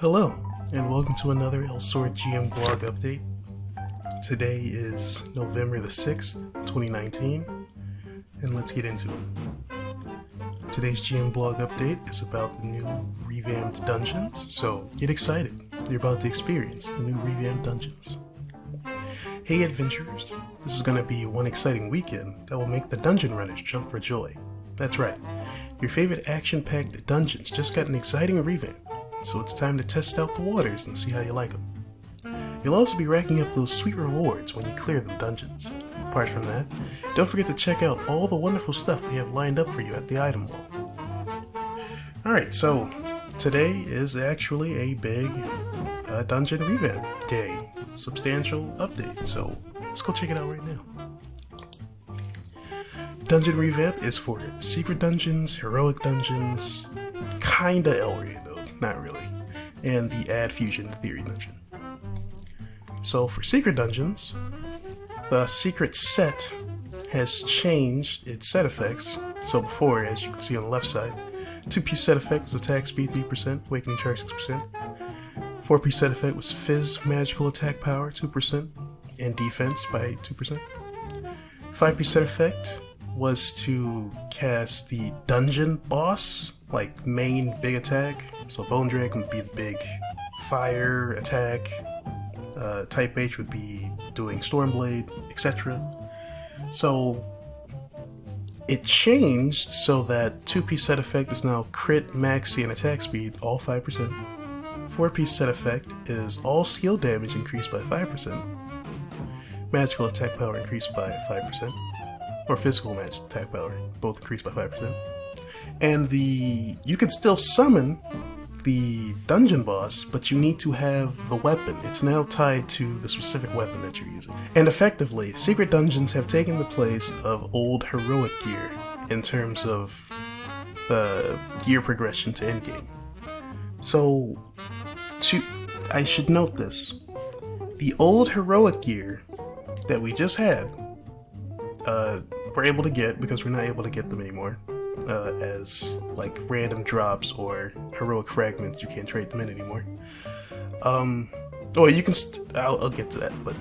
Hello, and welcome to another Elsword GM Blog update. Today is November the 6th, 2019, and let's get into it. Today's GM Blog update is about the new revamped dungeons, so get excited. You're about to experience the new revamped dungeons. Hey adventurers, this is going to be one exciting weekend that will make the dungeon runners jump for joy. That's right, your favorite action-packed dungeons just got an exciting revamp. So it's time to test out the waters and see how you like them. You'll also be racking up those sweet rewards when you clear them dungeons. Apart from that, don't forget to check out all the wonderful stuff we have lined up for you at the item wall. Alright, so today is actually a big dungeon revamp day. Substantial update, so let's go check it out right now. Dungeon revamp is for secret dungeons, heroic dungeons, kinda Elrianode. Not really, and the Add Fusion Theory dungeon. So for secret dungeons, the secret set has changed its set effects. So before, as you can see on the left side, 2-piece set effect was attack speed 3%, awakening charge 6%. 4-piece set effect was fizz magical attack power 2%, and defense by 2%. 5-piece set effect was to cast the dungeon boss, like main big attack. So Bone Dragon would be the big fire attack, Type H would be doing Stormblade, etc. So it changed so that 2-piece set effect is now crit, maxi, and attack speed, all 5%. 4-piece set effect is all skill damage increased by 5%. Magical attack power increased by 5%. Or physical magic attack power, both increased by 5%. And you can still summon the dungeon boss, but you need to have the weapon. It's now tied to the specific weapon that you're using. And effectively, secret dungeons have taken the place of old heroic gear in terms of the gear progression to endgame. So, I should note this. The old heroic gear that we just had, we're able to get because we're not able to get them anymore as like random drops or heroic fragments. You can't trade them in anymore. You can I'll get to that, but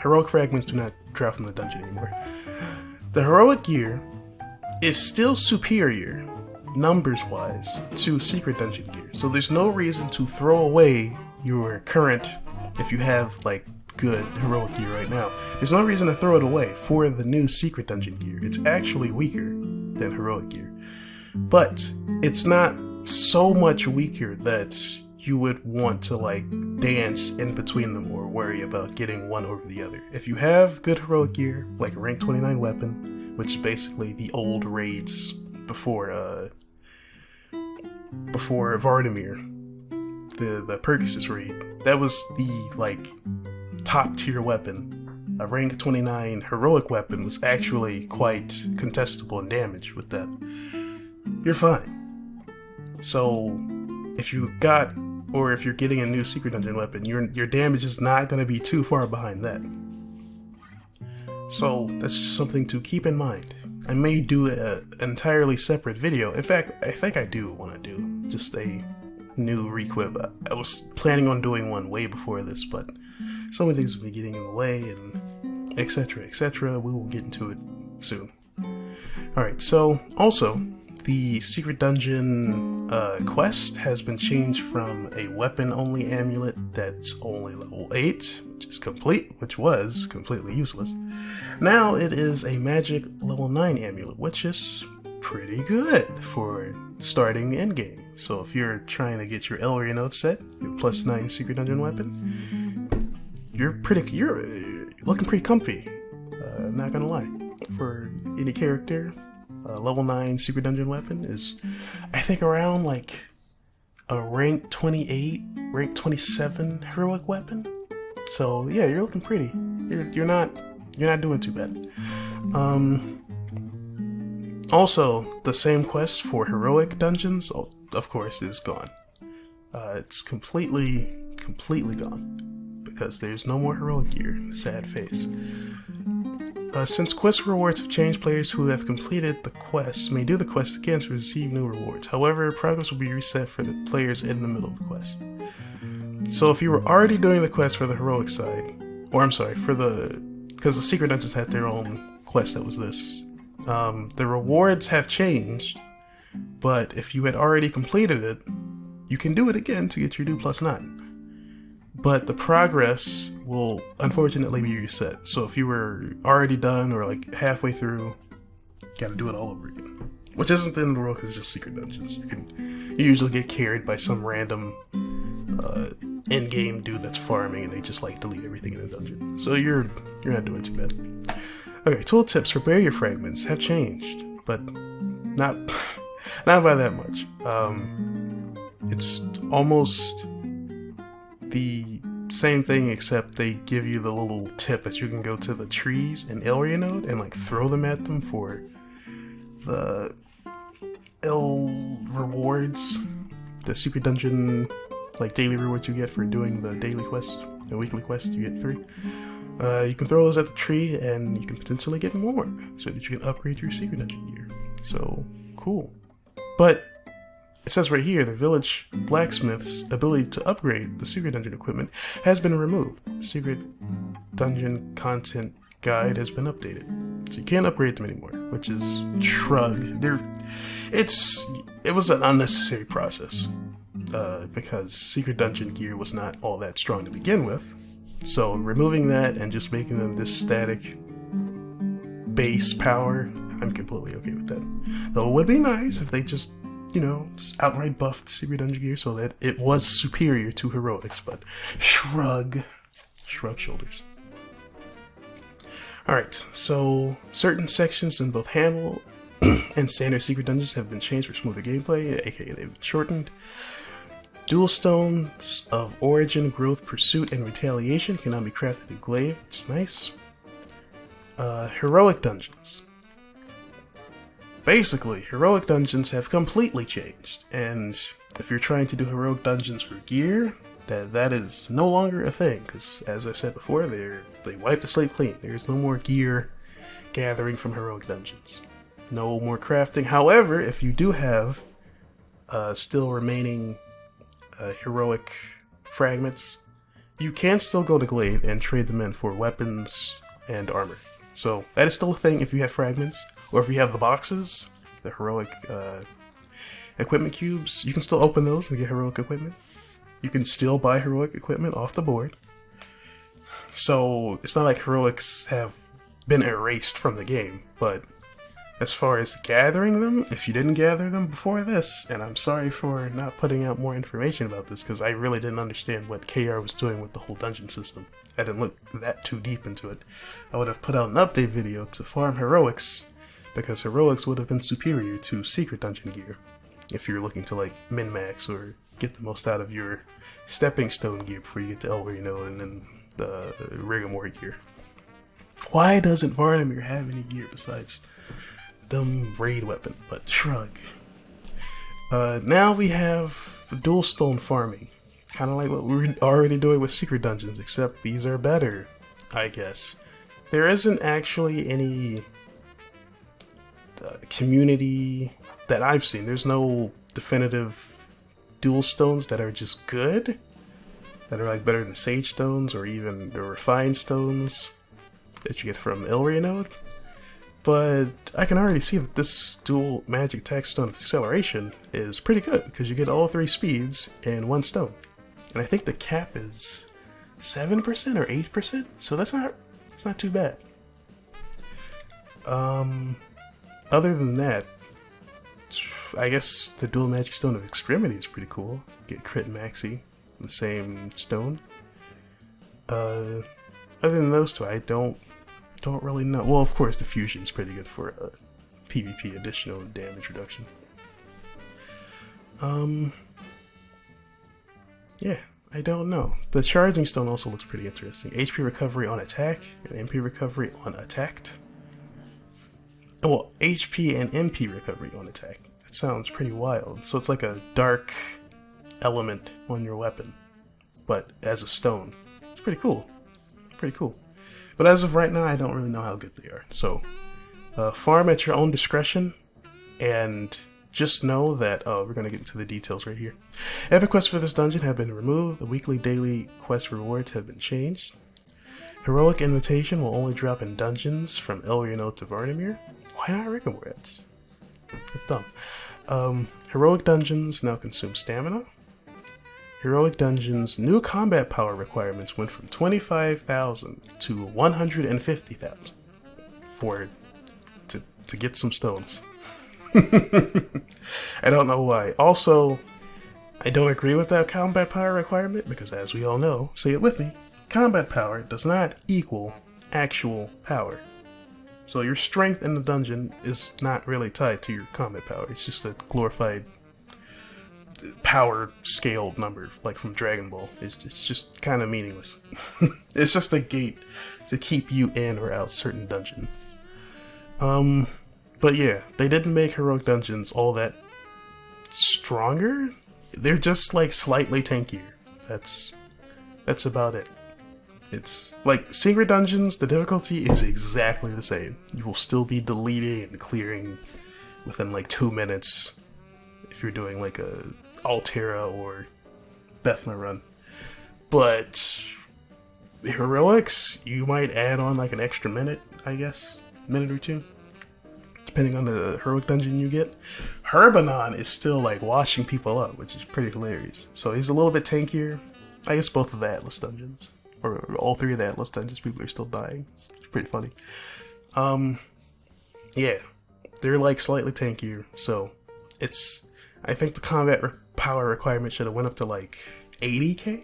heroic fragments do not drop from the dungeon anymore. The heroic gear is still superior numbers wise to secret dungeon gear, so there's no reason to throw away your current, if you have like good heroic gear right now, there's no reason to throw it away for the new secret dungeon gear. It's actually weaker than heroic gear, but it's not so much weaker that you would want to like dance in between them or worry about getting one over the other. If you have good heroic gear, like a rank 29 weapon, which is basically the old raids before Varnamir, the Pergasus raid, that was the like top tier weapon. A rank 29 heroic weapon was actually quite contestable in damage with that. You're fine. So if you're getting a new secret dungeon weapon, your damage is not going to be too far behind that. So that's just something to keep in mind. I may do an entirely separate video. In fact, I think I do want to do just a new requip. I was planning on doing one way before this, but so many things have been getting in the way, and etc, etc. We will get into it soon. Alright, so also, the secret dungeon quest has been changed from a weapon-only amulet that's only level 8, which was completely useless. Now it is a magic level 9 amulet, which is pretty good for starting the endgame. So if you're trying to get your Elrianode set, your plus 9 secret dungeon weapon, you're looking pretty comfy, not gonna lie. For any character, level 9 secret dungeon weapon is, I think, around like a rank 28, rank 27 heroic weapon. So yeah, you're looking pretty. You're not doing too bad. Also, the same quest for heroic dungeons, of course, is gone. It's completely gone. Because there's no more heroic gear. Sad face. Since quest rewards have changed, players who have completed the quest may do the quest again to receive new rewards. However, progress will be reset for the players in the middle of the quest. So if you were already doing the quest for the heroic side, or I'm sorry, because the secret dungeons had their own quest that was this, the rewards have changed, but if you had already completed it, you can do it again to get your new +9. But the progress will unfortunately be reset. So if you were already done or like halfway through, you gotta do it all over again. Which isn't the end of the world because it's just secret dungeons. You usually get carried by some random in-game dude that's farming and they just like delete everything in the dungeon. So you're not doing too bad. Okay, tooltips for barrier fragments have changed, but not by that much. It's almost the same thing, except they give you the little tip that you can go to the trees in Elrianode and like throw them at them for the rewards, the secret dungeon like daily rewards you get for doing the daily quest, the weekly quest. You get 3. You can throw those at the tree and you can potentially get more so that you can upgrade your secret dungeon gear. So cool. But it says right here, the village blacksmith's ability to upgrade the secret dungeon equipment has been removed. The secret dungeon content guide has been updated. So you can't upgrade them anymore, which is shrug. It was an unnecessary process, because secret dungeon gear was not all that strong to begin with. So removing that and just making them this static base power, I'm completely okay with that. Though it would be nice if they just outright buffed secret dungeon gear so that it was superior to heroics, but shrug shoulders. Alright, so certain sections in both Hamel and standard secret dungeons have been changed for smoother gameplay, aka they've been shortened. Dual stones of origin, growth, pursuit, and retaliation can now be crafted in glaive, which is nice. Heroic dungeons. Basically, heroic dungeons have completely changed, and if you're trying to do heroic dungeons for gear, that is no longer a thing, because as I've said before, they wiped the slate clean. There's no more gear gathering from heroic dungeons. No more crafting. However, if you do have still remaining heroic fragments, you can still go to glaive and trade them in for weapons and armor. So that is still a thing if you have fragments. Or if you have the boxes, the heroic equipment cubes, you can still open those and get heroic equipment. You can still buy heroic equipment off the board. So it's not like heroics have been erased from the game, but as far as gathering them, if you didn't gather them before this, and I'm sorry for not putting out more information about this because I really didn't understand what KR was doing with the whole dungeon system. I didn't look that too deep into it. I would have put out an update video to farm heroics, because heroics would have been superior to secret dungeon gear if you're looking to like min-max or get the most out of your stepping stone gear before you get to Elrianode and then the Rigor gear. Why doesn't Varnamir have any gear besides dumb raid weapon? But shrug. Now we have dual stone farming, kind of like what we were already doing with secret dungeons, except these are better, I guess. There isn't actually any community that I've seen. There's no definitive dual stones that are just good, that are like better than sage stones or even the refined stones that you get from Elrianode. But I can already see that this dual magic tax stone of acceleration is pretty good because you get all 3 speeds in 1 stone. And I think the cap is 7% or 8%, so it's not too bad. Other than that, I guess the dual magic stone of extremity is pretty cool. Get crit maxi, the same stone. Other than those two, I don't really know. Well, of course, the fusion's pretty good for PvP additional damage reduction. Yeah, I don't know. The charging stone also looks pretty interesting. HP recovery on attack and MP recovery on attacked. Well, HP and MP recovery on attack. That sounds pretty wild. So it's like a dark element on your weapon, but as a stone. It's pretty cool. Pretty cool. But as of right now, I don't really know how good they are. So, farm at your own discretion, and just know that, we're going to get into the details right here. Epic quests for this dungeon have been removed. The weekly daily quest rewards have been changed. Heroic invitation will only drop in dungeons from Elrianode to Varnamir. Why not Rigorwords? That's dumb. Heroic dungeons now consume stamina. Heroic dungeons new combat power requirements went from 25,000 to 150,000 to get some stones. I don't know why. Also, I don't agree with that combat power requirement because, as we all know, say it with me, combat power does not equal actual power. So your strength in the dungeon is not really tied to your combat power. It's just a glorified power scaled number, like from Dragon Ball. It's just kind of meaningless. It's just a gate to keep you in or out certain dungeon. But yeah, they didn't make heroic dungeons all that stronger. They're just like slightly tankier. That's about it. It's like secret dungeons, the difficulty is exactly the same. You will still be deleting and clearing within like 2 minutes if you're doing like a Altera or Bethma run. But heroics, you might add on like an extra minute, I guess. Minute or two. Depending on the heroic dungeon you get. Herbanon is still like washing people up, which is pretty hilarious. So he's a little bit tankier. I guess both of the Atlas dungeons. Or all three of the Atlas dungeons, people are still dying. It's pretty funny. Yeah. They're like slightly tankier, so it's... I think the combat power requirement should have went up to like 80k.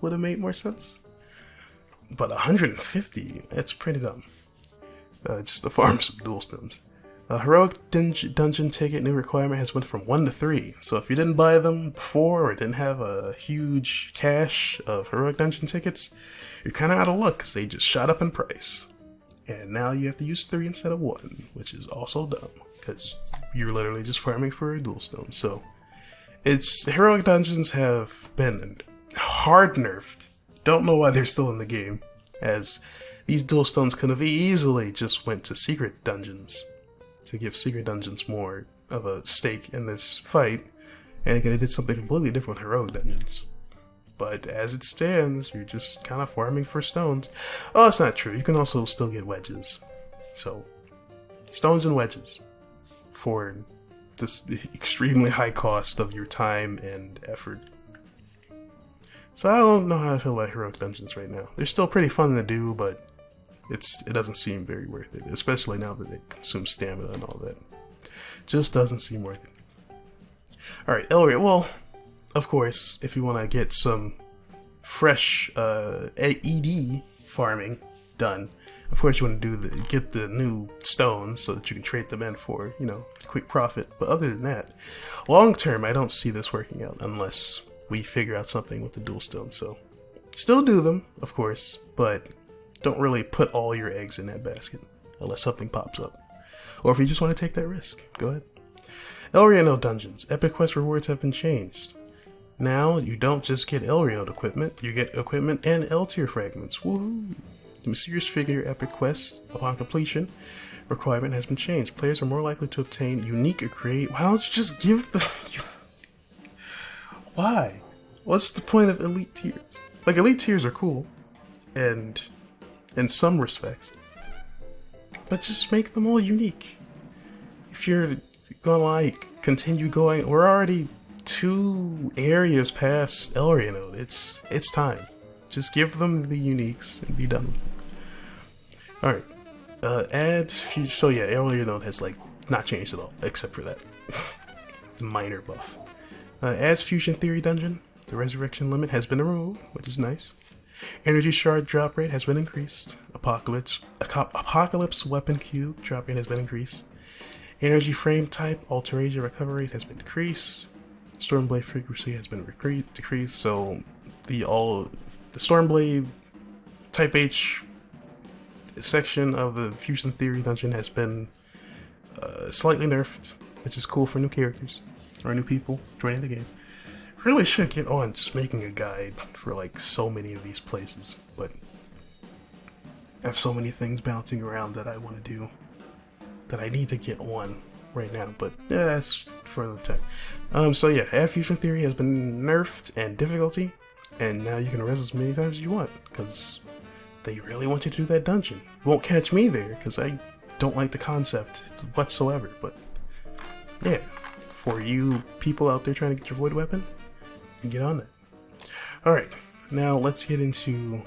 Would have made more sense. But 150, that's pretty dumb. Just to farm some dual stones. Heroic dungeon ticket new requirement has went from 1 to 3. So if you didn't buy them before or didn't have a huge cache of heroic dungeon tickets, you're kind of out of luck because they just shot up in price. And now you have to use 3 instead of 1, which is also dumb because you're literally just farming for a dual stone. So it's heroic dungeons have been hard nerfed. Don't know why they're still in the game, as these dual stones could have easily just went to secret dungeons to give secret dungeons more of a stake in this fight, and they did something completely different with heroic dungeons. But as it stands, you're just kind of farming for stones. Oh, that's not true. You can also still get wedges. So, stones and wedges for this extremely high cost of your time and effort. So I don't know how I feel about heroic dungeons right now. They're still pretty fun to do, but it doesn't seem very worth it, especially now that they consume stamina and all that. Just doesn't seem worth it. Alright, Elrianode. Well, of course, if you want to get some fresh ED farming done, of course you want to get the new stones so that you can trade them in for, quick profit. But other than that, long term, I don't see this working out unless we figure out something with the dual stone. So, still do them, of course, but don't really put all your eggs in that basket unless something pops up. Or if you just want to take that risk, go ahead. Elrianode dungeons. Epic quest rewards have been changed. Now, you don't just get Elrianode equipment, you get equipment and L tier fragments. Woohoo! The mysterious figure epic quest, upon completion, requirement has been changed. Players are more likely to obtain unique or create... Why don't you just give the... Why? What's the point of elite tiers? Like, elite tiers are cool, and in some respects, but just make them all unique. If you're gonna continue going, we're already 2 areas past Elrianode. It's time. Just give them the uniques and be done with it. Alright. So yeah, Elrianode has not changed at all, except for that. The minor buff. Adds Fusion Theory Dungeon. The resurrection limit has been removed, which is nice. Energy Shard drop rate has been increased. Apocalypse Weapon Cube drop rate has been increased. Energy Frame Type Alteration recovery rate has been decreased. Stormblade frequency has been decreased. So the Stormblade Type H section of the Fusion Theory Dungeon has been slightly nerfed, which is cool for new characters or new people joining the game. Really should get on just making a guide for so many of these places, but I have so many things bouncing around that I want to do, that I need to get on right now, but yeah, that's for another time. So yeah, Add Fusion Theory has been nerfed and difficulty, and now you can res as many times as you want, because they really want you to do that dungeon. You won't catch me there, because I don't like the concept whatsoever, but yeah, for you people out there trying to get your void weapon, get on that. Alright, now let's get into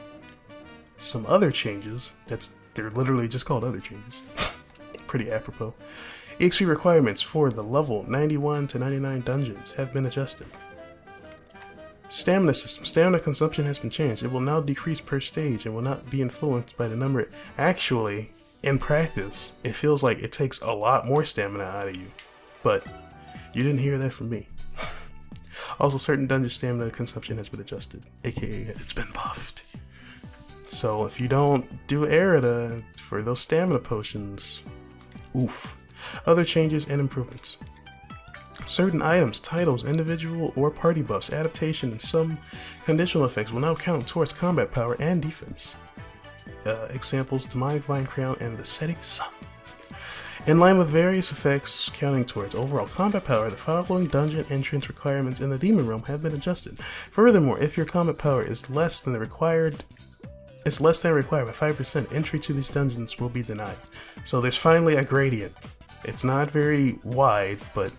some other changes. They're literally just called other changes. Pretty apropos. EXP requirements for the level 91 to 99 dungeons have been adjusted. Stamina system. Stamina consumption has been changed. It will now decrease per stage and will not be influenced by the number. Actually, in practice, it feels like it takes a lot more stamina out of you. But you didn't hear that from me. Also, certain dungeon stamina consumption has been adjusted, aka it's been buffed. So if you don't do Erida for those stamina potions, oof. Other changes and improvements. Certain items, titles, individual or party buffs, adaptation, and some conditional effects will now count towards combat power and defense. Examples, Demonic Vine Crown and the Setting Sun. In line with various effects counting towards overall combat power, the following dungeon entrance requirements in the Demon Realm have been adjusted. Furthermore, if your combat power is less than required by 5%, entry to these dungeons will be denied. So there's finally a gradient. It's not very wide, but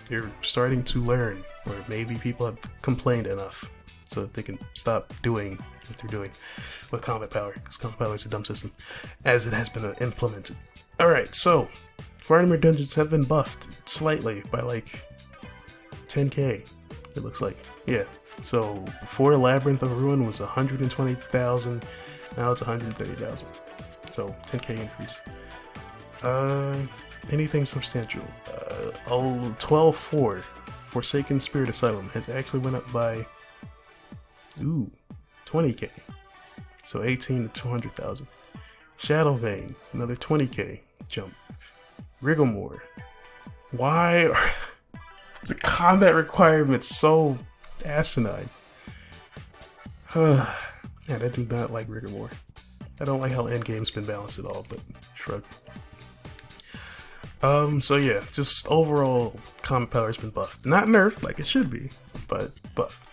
they're starting to learn, or maybe people have complained enough so that they can stop doing what they're doing with combat power, because combat power is a dumb system, as it has been implemented. Alright, so Varnamir dungeons have been buffed slightly by like 10k, it looks like. Yeah, so before Labyrinth of Ruin was 120,000, now it's 130,000. So 10k increase. Anything substantial. 12.4 Forsaken Spirit Asylum has actually went up by 20k. So 18 to 200,000. Shadow Vein, another 20k jump. Rigomore. Why are the combat requirements so asinine? Man, I do not like Rigomore. I don't like how endgame's been balanced at all, but shrug. So yeah, just overall combat power has been buffed. Not nerfed like it should be, but buffed.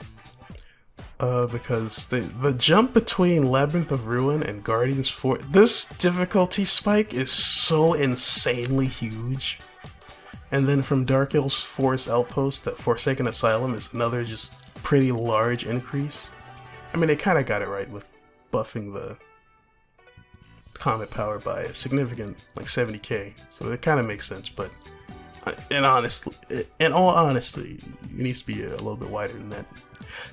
Because the jump between Labyrinth of Ruin and Guardians Forest, this difficulty spike is so insanely huge. And then from Dark Elves Forest Outpost to Forsaken Asylum is another just pretty large increase. I mean, they kind of got it right with buffing the combat power by a significant, like 70k, so it kind of makes sense, but in all honesty, it needs to be a little bit wider than that.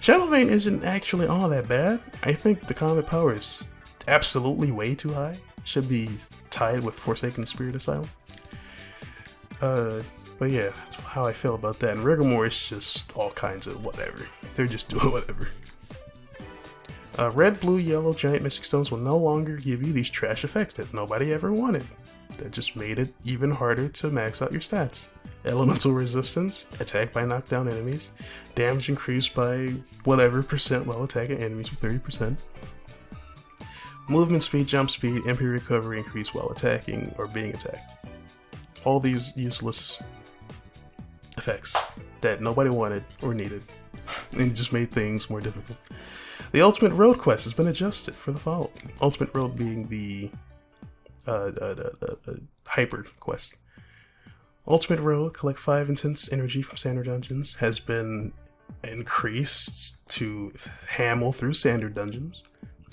Shadow Vein isn't actually all that bad. I think the combat power is absolutely way too high. Should be tied with Forsaken Spirit Asylum. But yeah, that's how I feel about that. And Rigomore is just all kinds of whatever. They're just doing whatever. Red, blue, yellow giant mystic stones will no longer give you these trash effects that nobody ever wanted. That just made it even harder to max out your stats. Elemental resistance, attack by knockdown enemies, damage increased by whatever percent while attacking enemies with 30%. Movement speed, jump speed, MP recovery increase while attacking or being attacked. All these useless effects that nobody wanted or needed, and just made things more difficult. The Ultimate Road quest has been adjusted for the following. Ultimate Road being the hyper quest. Ultimate Road, collect 5 intense energy from standard dungeons, has been increased to Hamel through standard dungeons,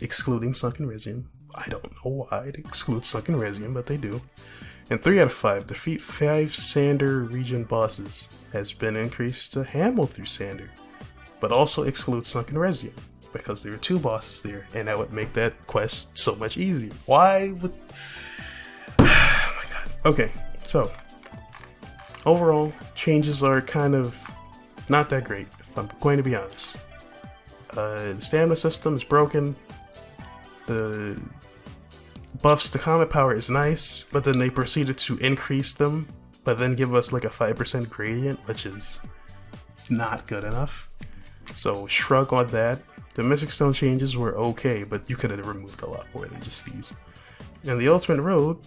excluding Sunken Resium. I don't know why it excludes Sunken Resium, but they do. And 3 out of 5, defeat 5 Sander region bosses, has been increased to Hamel through Sander, but also excludes Sunken Resium, because there are 2 bosses there, and that would make that quest so much easier. Why would... Oh my god. Okay, so overall, changes are kind of not that great, if I'm going to be honest. The stamina system is broken. The buffs to combat power is nice, but then they proceeded to increase them, but then give us like a 5% gradient, which is not good enough. So shrug on that. The Mystic Stone changes were okay, but you could have removed a lot more than just these. And the Ultimate Rogue,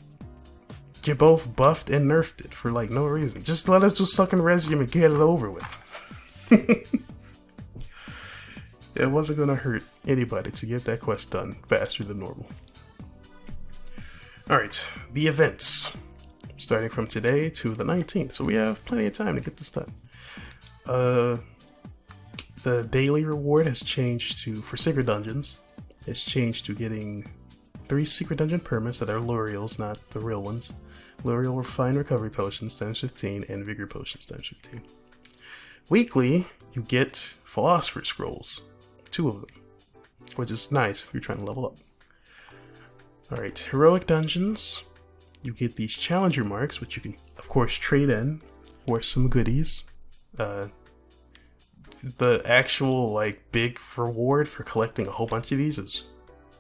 you both buffed and nerfed it for like no reason. Just let us do sucking resume and get it over with. It wasn't gonna hurt anybody to get that quest done faster than normal. Alright, the events. Starting from today to the 19th, so we have plenty of time to get this done. The daily reward has changed to, for secret dungeons, it's changed to getting 3 secret dungeon permits that are L'Oreals, not the real ones. L'Oreal Refined Recovery Potions times 15 and Vigor Potions times 15. Weekly, you get Philosopher Scrolls, 2 of them, which is nice if you're trying to level up. Alright, Heroic Dungeons, you get these Challenger Marks, which you can, of course, trade in for some goodies. The actual, like, big reward for collecting a whole bunch of these is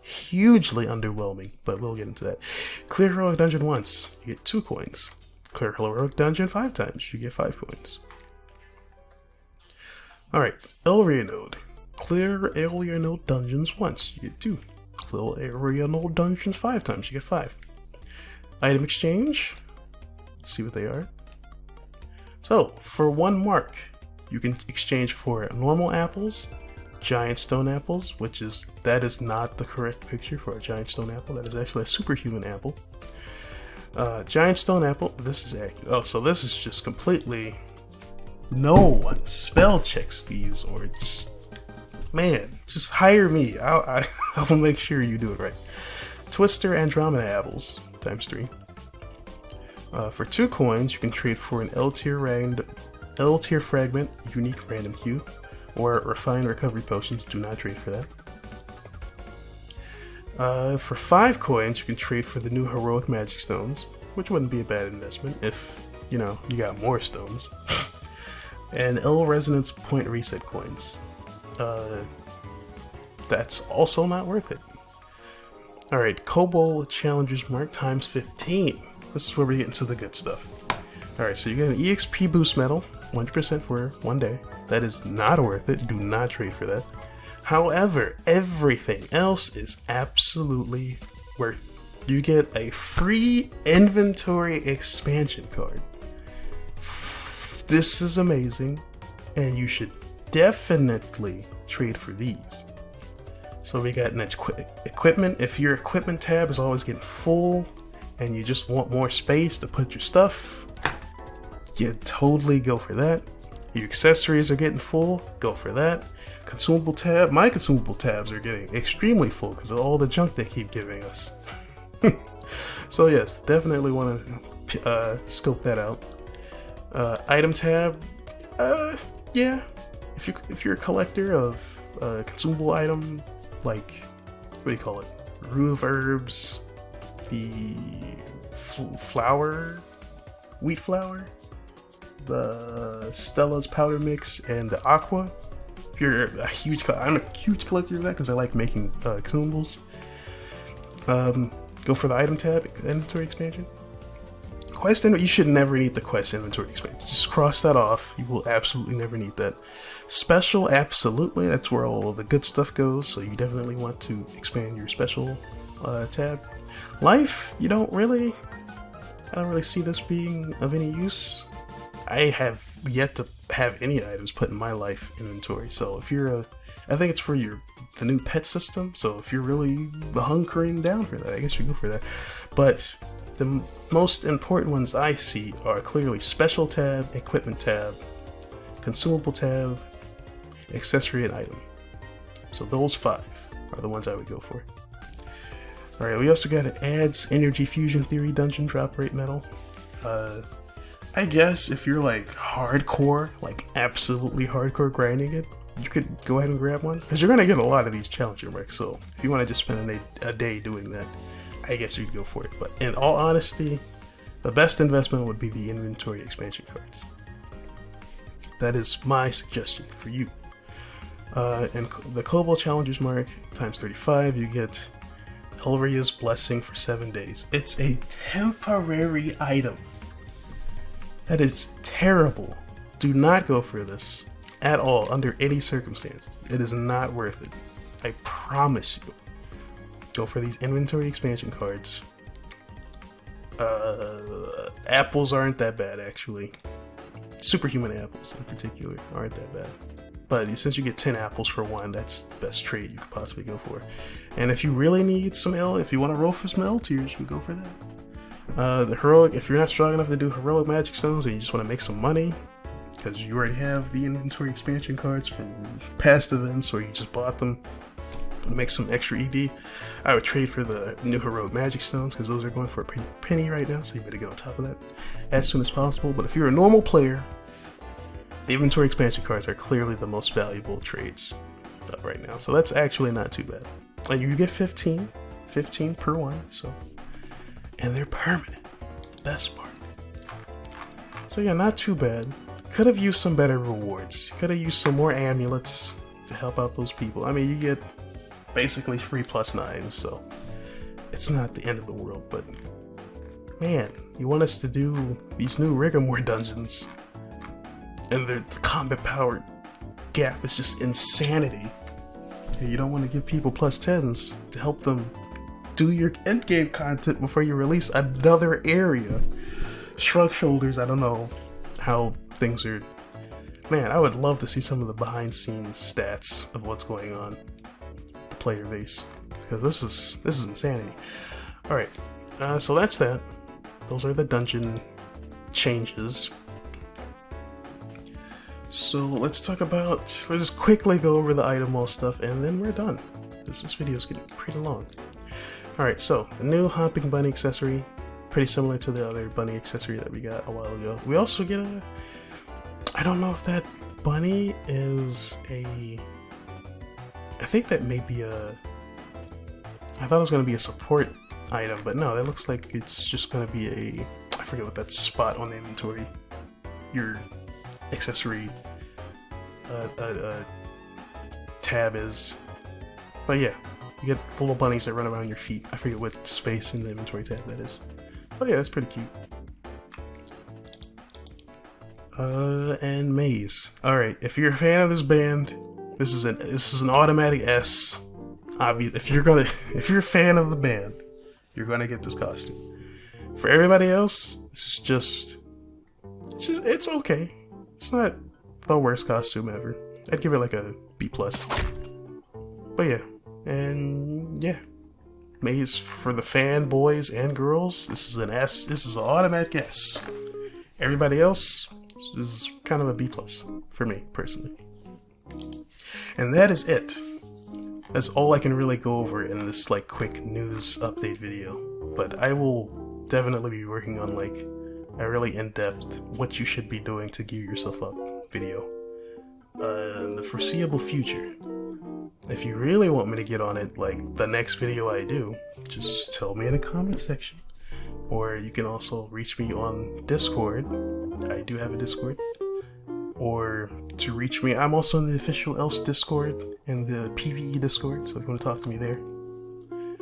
hugely underwhelming, but we'll get into that. Clear Heroic Dungeon once, you get 2 coins. Clear Heroic Dungeon 5 times, you get 5 coins. Alright, Elrianode. Clear Elrianode Dungeons once, you get 2. Clear Elrianode Dungeons 5 times, you get 5. Item exchange, see what they are. So, for 1 mark, you can exchange for normal apples, giant stone apples, that is not the correct picture for a giant stone apple, that is actually a superhuman apple. Giant stone apple, this is accurate. Oh, so this is just completely, no one spell checks these, or just, man, just hire me, I'll make sure you do it right. Twister Andromeda apples, times 3. For 2 coins, you can trade for an L-tier fragment, unique random queue, or refined recovery potions. Do not trade for that. For 5 coins, you can trade for the new heroic magic stones, which wouldn't be a bad investment if, you know, you got more stones. And L resonance point reset coins. That's also not worth it. Alright, Kobold Challengers Mark times 15. This is where we get into the good stuff. Alright, so you get an EXP boost medal, 100% for 1 day. That is not worth it. Do not trade for that. However, everything else is absolutely worth it. You get a free inventory expansion card. This is amazing, and you should definitely trade for these. So we got an equipment. If your equipment tab is always getting full and you just want more space to put your stuff, you totally go for that. Your accessories are getting full, go for that. Consumable tab, my consumable tabs are getting extremely full because of all the junk they keep giving us. So yes, definitely want to scope that out. Item tab, yeah. If you're a collector of consumable item, like, what do you call it? Root of herbs, the flour, wheat flour, the Stella's powder mix, and the aqua. If you're a huge, I'm a huge collector of that because I like making consumables. Go for the item tab, inventory expansion. Quest inventory, you should never need the quest inventory expansion. Just cross that off. You will absolutely never need that. Special, absolutely. That's where all of the good stuff goes. So you definitely want to expand your special tab. Life, I don't really see this being of any use. I have yet to have any items put in my life inventory. So if you're I think it's for the new pet system. So if you're really hunkering down for that, I guess you go for that. But the most important ones I see are clearly special tab, equipment tab, consumable tab, accessory, and item. So those 5 are the ones I would go for. Alright, we also got an adds energy fusion theory dungeon drop rate medal. I guess if you're like hardcore, like absolutely hardcore grinding it, you could go ahead and grab one, because you're going to get a lot of these challenger marks. So if you want to just spend a day doing that, I guess you'd go for it. But in all honesty, the best investment would be the inventory expansion cards. That is my suggestion for you. And the Kobold Challengers Mark times 35, you get Elria's Blessing for 7 days. It's a temporary item. That is terrible. Do not go for this at all under any circumstances. It is not worth it. I promise you. Go for these inventory expansion cards. Apples aren't that bad, actually. Superhuman apples in particular aren't that bad. But since you get 10 apples for 1, that's the best trade you could possibly go for. And if you really need some if you want to roll for some L tiers, you can go for that. The heroic, if you're not strong enough to do heroic magic stones and you just want to make some money, because you already have the inventory expansion cards from past events, or you just bought them to make some extra ED, I would trade for the new heroic magic stones, because those are going for a pretty penny right now, so you better get on top of that as soon as possible. But if you're a normal player, the inventory expansion cards are clearly the most valuable trades right now, so that's actually not too bad. And you get 15 per one, so, and they're permanent. Best part. So yeah, not too bad. Could have used some better rewards. Could have used some more amulets to help out those people. I mean, you get basically free +9, so it's not the end of the world, but man, you want us to do these new Rigormore dungeons, and the combat power gap is just insanity. You don't want to give people +10s to help them do your endgame content before you release another area. Shrug shoulders, I don't know how things are. Man, I would love to see some of the behind-scenes stats of what's going on the player base, because this is insanity. All right, so that's that. Those are the dungeon changes. So let's just quickly go over the item wall stuff, and then we're done, because this video is getting pretty long. All right, so the new hopping bunny accessory, pretty similar to the other bunny accessory that we got a while ago. We also get I don't know if that bunny is I think that may be I thought it was going to be a support item, but no, that looks like it's just going to be I forget what that spot on the inventory, your accessory tab is. But yeah, you get the little bunnies that run around your feet. I forget what space in the inventory tab that is. Oh yeah, that's pretty cute. And Maze. Alright, if you're a fan of this band, this is an automatic S. Obvious, if you're a fan of the band, you're gonna get this costume. For everybody else, it's okay. It's not the worst costume ever. I'd give it like a B+. But yeah, and yeah. Maze for the fanboys and girls, this is an S. This is an automatic S. Everybody else, this is kind of a B+ for me, personally. And that is it. That's all I can really go over in this like quick news update video. But I will definitely be working on like a really in-depth what you should be doing to gear yourself up video in the foreseeable future. If you really want me to get on it, like the next video I do, just tell me in the comment section. Or you can also reach me on Discord. I do have a Discord. Or to reach me, I'm also in the official Else Discord and the PvE Discord, so if you want to talk to me there,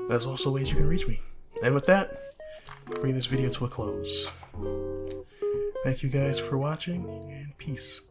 there's also ways you can reach me. And with that, bring this video to a close. Thank you guys for watching, and peace.